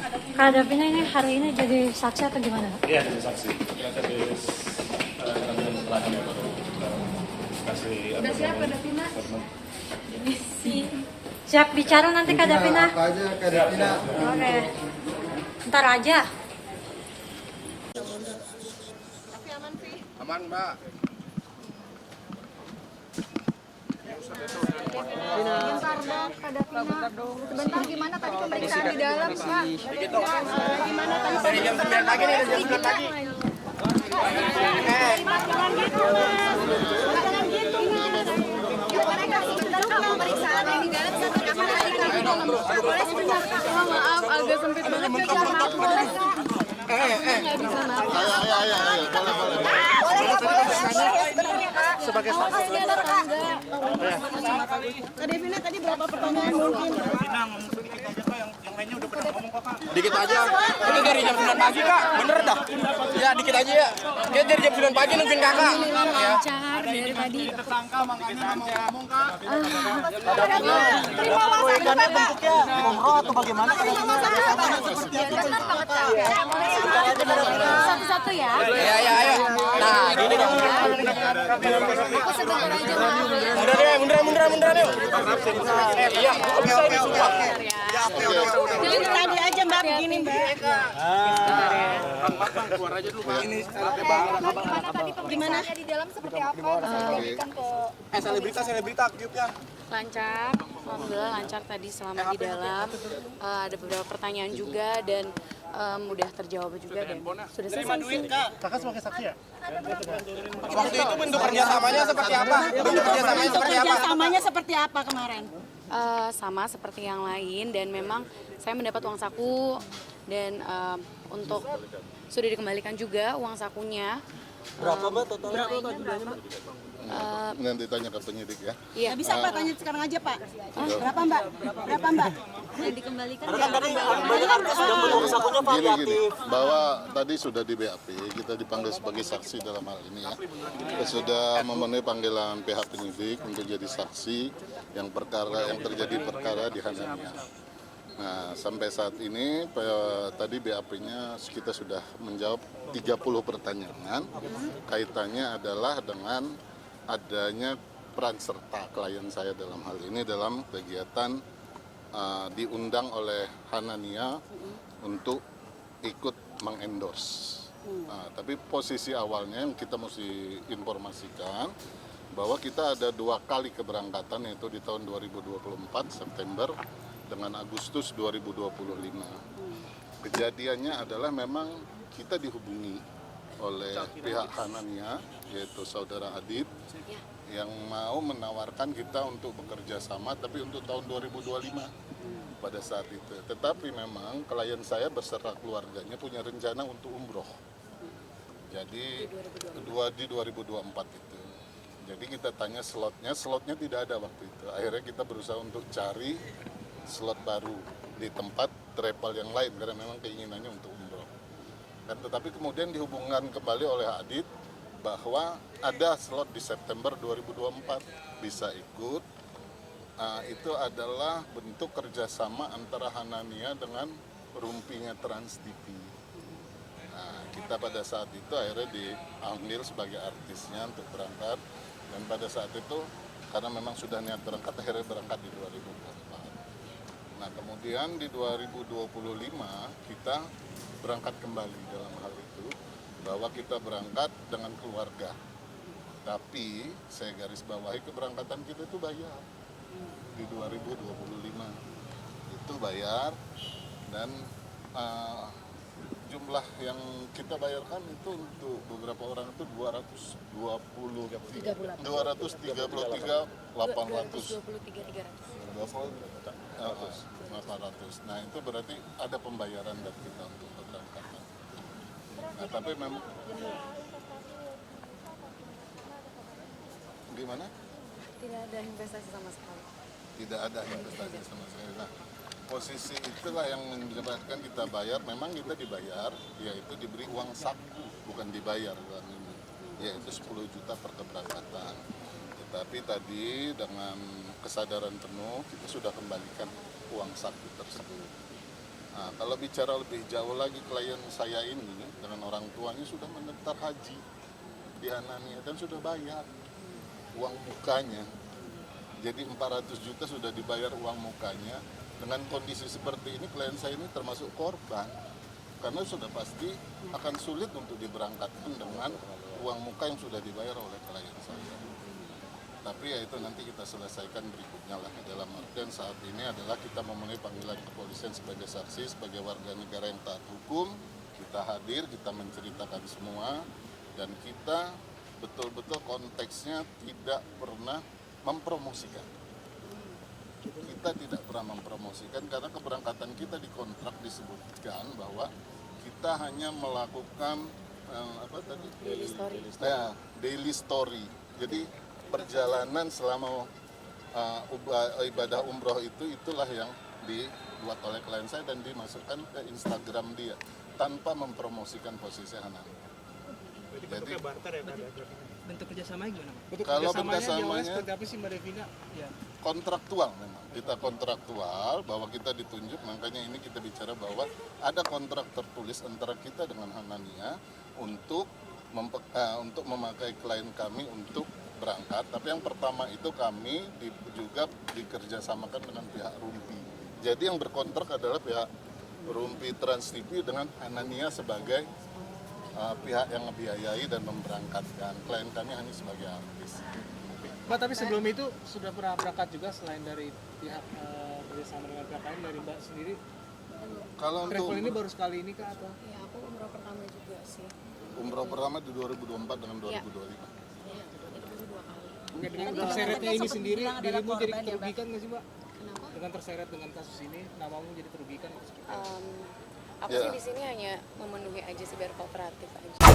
Kak Davina ini hari ini jadi saksi atau gimana? Iya, jadi saksi. Ternyata di kandungan terakhirnya baru kasih. Udah siap Kak Davina? Siap bicara nanti Kak Davina? Apa aja Kak Davina? Oke. Ntar aja. Aman Mbak. Bentar dong Kak Davina. Sebentar gimana tadi pemeriksaan di dalam Pak? Gimana tadi pemeriksaan? Pagi nih, jam 9 pagi. Jangan gitu Mas. Jangan gitu Mas. Gimana Kak? Sebentar Kak pemeriksaan yang di dalam satu kamar lagi Kak di dalam. Boleh sebentar Kak? Maaf agak sempit banget Kak. Maaf boleh Kak. Nggak bisa maaf. Sebagai saksi. Kak Davina tadi berapa pertanyaan mungkin? Dikit aja. Itu dari jam 9 pagi Kak. Bener dah. Ya dikit aja ya. Dia dari jam 9 pagi nungguin Kakak. Ya. Lancar dari tadi. Tersangka makanya nggak mau ngomong Kak. Terima Proyekannya bentuknya umroh atau bagaimana? Satu-satu ya. Iya iya ayo. Nah gini dong. Aku sebentar aja Pak. Munduran yuk. Iya. Oke. Jadi tadi aja Mbak begini Mbak. Keluar aja dulu Pak. Ini Gimana di dalam seperti apa? Bisa ke selebrita cube-nya. Lancar, alhamdulillah lancar tadi selama di dalam. Ada beberapa pertanyaan juga dan mudah terjawab juga dan sudah selesai sih. Kakak sebagai saksi ya? Waktu itu bentuk kerjasamanya seperti apa? kerjasamanya seperti apa kemarin? Sama seperti yang lain dan memang saya mendapat uang saku dan untuk sudah dikembalikan juga uang sakunya. Berapa Mbak totalnya? Nanti tanya ke penyidik ya. Iya. Bisa Pak tanya sekarang aja Pak. Berapa Mbak? Berapa Mbak? Yang dikembalikan. Gini, bahwa tadi sudah di BAP, kita dipanggil sebagai saksi dalam hal ini ya. Kita sudah memenuhi panggilan pihak penyidik untuk jadi saksi yang terjadi perkara di Hanania. Nah, sampai saat ini tadi BAP-nya kita sudah menjawab 30 pertanyaan. Kaitannya adalah dengan adanya peran serta klien saya dalam hal ini dalam kegiatan diundang oleh Hanania untuk ikut mengendorse. Nah, tapi posisi awalnya yang kita mesti informasikan bahwa kita ada 2 kali keberangkatan, yaitu di tahun 2024 September dengan Agustus 2025. Kejadiannya adalah memang kita dihubungi oleh pihak Hanania, yaitu saudara Adib, yang mau menawarkan kita untuk bekerja sama, tapi untuk tahun 2025 pada saat itu. Tetapi memang klien saya beserta keluarganya punya rencana untuk umroh. Jadi di 2024 itu. Jadi kita tanya slotnya tidak ada waktu itu. Akhirnya kita berusaha untuk cari slot baru di tempat travel yang lain karena memang keinginannya untuk umroh. Dan tetapi kemudian dihubungkan kembali oleh Adit bahwa ada slot di September 2024 bisa ikut. Itu adalah bentuk kerjasama antara Hanania dengan rumpinya Trans TV. Nah, kita pada saat itu akhirnya diambil sebagai artisnya untuk berangkat, dan pada saat itu karena memang sudah niat berangkat, akhirnya berangkat di 2024. Nah, kemudian di 2025 kita berangkat kembali dalam hal itu, bahwa kita berangkat dengan keluarga. Tapi saya garis bawahi keberangkatan kita itu bayar. Di 2025 itu bayar, dan jumlah yang kita bayarkan itu untuk beberapa orang itu 233.800. 800. Nah, itu berarti ada pembayaran dari kita untuk keberangkatan. Nah, tapi memang gimana? Tidak ada investasi sama sekali. Tidak ada investasi sama sekali. Nah, posisi itulah yang menyebabkan kita bayar. Memang kita dibayar, yaitu diberi uang saku, bukan dibayar uang ini, yaitu 10 juta per keberangkatan. Tetapi tadi dengan kesadaran penuh kita sudah kembalikan uang saku tersebut. Nah, kalau bicara lebih jauh lagi, klien saya ini dengan orang tuanya sudah mendaftar haji di Hanania dan sudah bayar uang mukanya. Jadi 400 juta sudah dibayar uang mukanya. Dengan kondisi seperti ini, klien saya ini termasuk korban. Karena sudah pasti akan sulit untuk diberangkatkan dengan uang muka yang sudah dibayar oleh klien saya. Tapi ya itu nanti kita selesaikan berikutnya lah. Dalam artian saat ini adalah kita memenuhi panggilan kepolisian sebagai saksi, sebagai warga negara yang taat hukum. Kita hadir, kita menceritakan semua, dan kita betul-betul konteksnya tidak pernah mempromosikan. Kita tidak pernah mempromosikan karena keberangkatan kita di kontrak disebutkan bahwa kita hanya melakukan daily story. Jadi perjalanan selama ibadah umroh itulah yang dibuat oleh klien saya dan dimasukkan ke Instagram dia tanpa mempromosikan posisi Hanan. Jadi bentuk kerjasamanya gimana? kalau kerjasamanya seperti apa sih Mbak Devina? Ya. Kontraktual memang, kita kontraktual bahwa kita ditunjuk, makanya ini kita bicara bahwa ada kontrak tertulis antara kita dengan Hanania untuk memakai klien kami untuk berangkat. Tapi yang pertama itu kami juga dikerjasamakan dengan pihak Rumpi. Jadi yang berkontrak adalah pihak Rumpi Trans TV dengan Hanania sebagai pihak yang membiayai dan memberangkatkan. Klien kami hanya sebagai artis. Mbak, tapi sebelum itu sudah pernah berangkat juga selain dari pihak kerjasama dengan pihak lain, dari Mbak sendiri? Kalau untuk Travel ini baru sekali ini kah atau? Ya, aku umroh pertama juga sih. umroh pertama di 2024 dengan 2025. Iya, itu baru 2 kali. Oke, dengan terseretnya ini sendiri, dirimu jadi korban ya, Mbak? terugikan nggak sih Mbak? Kenapa? Dengan terseret dengan kasus ini, namamu jadi terugikan? Aku Ya. sih di sini hanya memenuhi aja sih biar kooperatif aja.